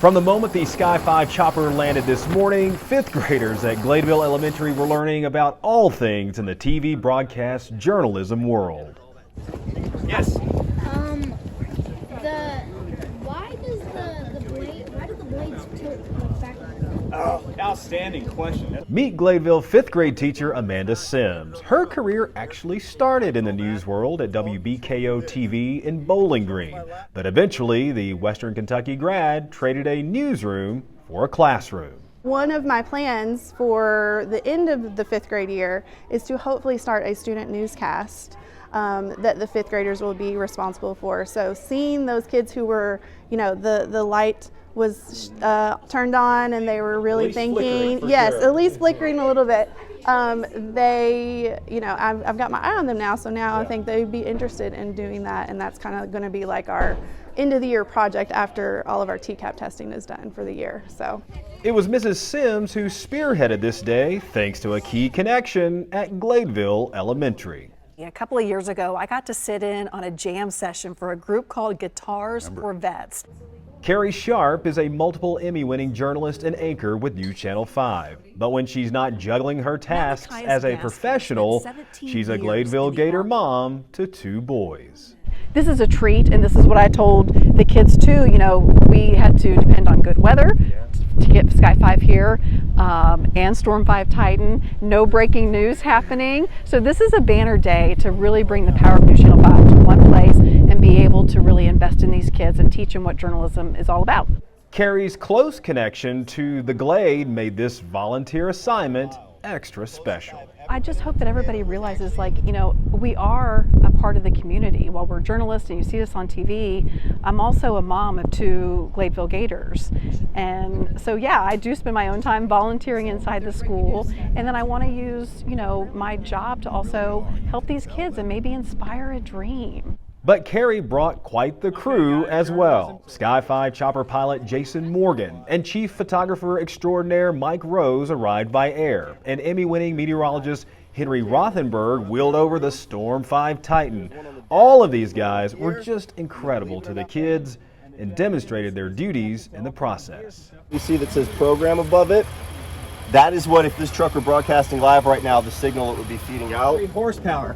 From the moment the Sky 5 chopper landed this morning, fifth graders at Gladeville Elementary were learning about all things in the TV broadcast journalism world. Yes. Why do the blades tilt back? Oh, outstanding question. Meet Gladeville fifth grade teacher Amanda Sims. Her career actually started in the news world at WBKO TV in Bowling Green, but eventually the Western Kentucky grad traded a newsroom for a classroom. One of my plans for the end of the fifth grade year is to hopefully start a student newscast that the fifth graders will be responsible for. So seeing those kids who were, the light was turned on and they were really thinking, yes, sure. at least flickering a little bit. They, I've got my eye on them now, so now I think they'd be interested in doing that, and that's kind of going to be like our end of the year project after all of our TCAP testing is done for the year. So it was Mrs. Sims who spearheaded this day thanks to a key connection at Gladeville Elementary. A couple of years ago, I got to sit in on a jam session for a group called Guitars for Vets. Carrie Sharp is a multiple Emmy-winning journalist and anchor with NewsChannel 5. But when she's not juggling her tasks as a professional, she's a Gladeville Gator mom to two boys. This is a treat, and this is what I told the kids too. We had to depend on good weather to get Sky 5 here and Storm 5 Titan. No breaking news happening. So this is a banner day to really bring the power of NewsChannel 5 to one place and be able to really invest in these kids and teach them what journalism is all about. Carrie's close connection to the Glade made this volunteer assignment extra special. I just hope that everybody realizes, we are a part of the community. While we're journalists and you see us on TV, I'm also a mom of two Gladeville Gators. And so, yeah, I do spend my own time volunteering inside the school. And then I want to use, my job to also help these kids and maybe inspire a dream. But Carrie brought quite the crew as well. Sky 5 chopper pilot Jason Morgan and chief photographer extraordinaire Mike Rose arrived by air, and Emmy-winning meteorologist Henry Rothenberg wheeled over the Storm 5 Titan. All of these guys were just incredible to the kids and demonstrated their duties in the process. You see that says program above it? That is what, if this truck were broadcasting live right now, the signal it would be feeding out. 3 horsepower.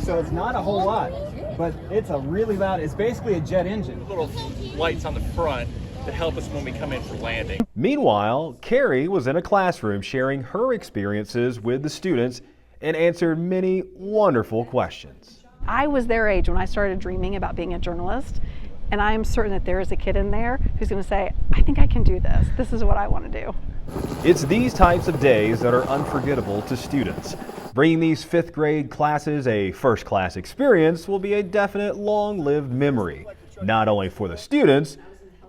So it's not a whole lot, but it's a really loud, it's basically a jet engine. Little lights on the front that help us when we come in for landing. Meanwhile, Carrie was in a classroom sharing her experiences with the students and answered many wonderful questions. I was their age when I started dreaming about being a journalist, and I am certain that there is a kid in there who's going to say, I think I can do this. This is what I want to do. It's these types of days that are unforgettable to students. Bringing these fifth grade classes a first-class experience will be a definite long-lived memory, not only for the students,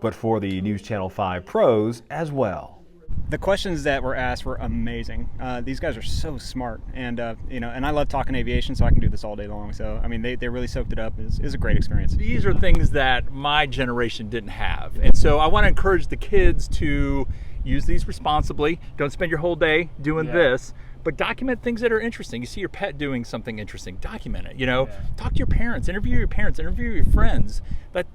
but for the NewsChannel 5 pros as well. The questions that were asked were amazing. These guys are so smart, and and I love talking aviation, so I can do this all day long. So I mean, they really soaked it up. It was a great experience. These are things that my generation didn't have, and so I want to encourage the kids to use these responsibly. Don't spend your whole day doing this, but document things that are interesting. You see your pet doing something interesting, document it. Talk to your parents, interview your friends.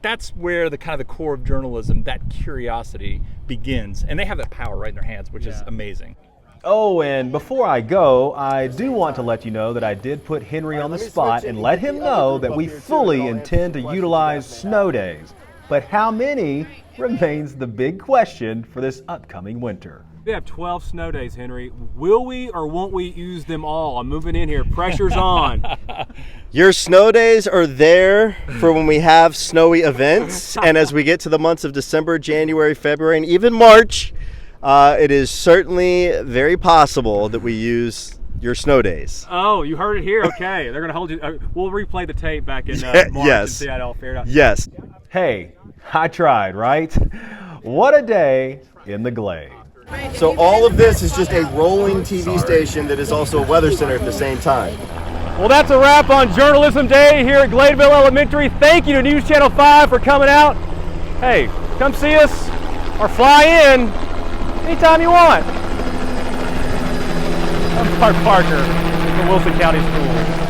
That's where the kind of the core of journalism, that curiosity begins, and they have that power right in their hands, which is amazing. Oh, and before I go, I do want to let you know that I did put Henry on the spot and let him know that we fully intend to utilize snow days. But how many remains the big question for this upcoming winter. We have 12 snow days, Henry. Will we or won't we use them all? I'm moving in here. Pressure's on. Your snow days are there for when we have snowy events. And as we get to the months of December, January, February, and even March, it is certainly very possible that we use your snow days. Oh, you heard it here. Okay. They're going to hold you. We'll replay the tape back in March and see how it all fared out. Yes. Hey, I tried, right? What a day in the Glade. So all of this is just a rolling TV station that is also a weather center at the same time. Well, that's a wrap on Journalism Day here at Gladeville Elementary. Thank you to NewsChannel 5 for coming out. Hey, come see us or fly in anytime you want. I'm Mark Parker from Wilson County Schools.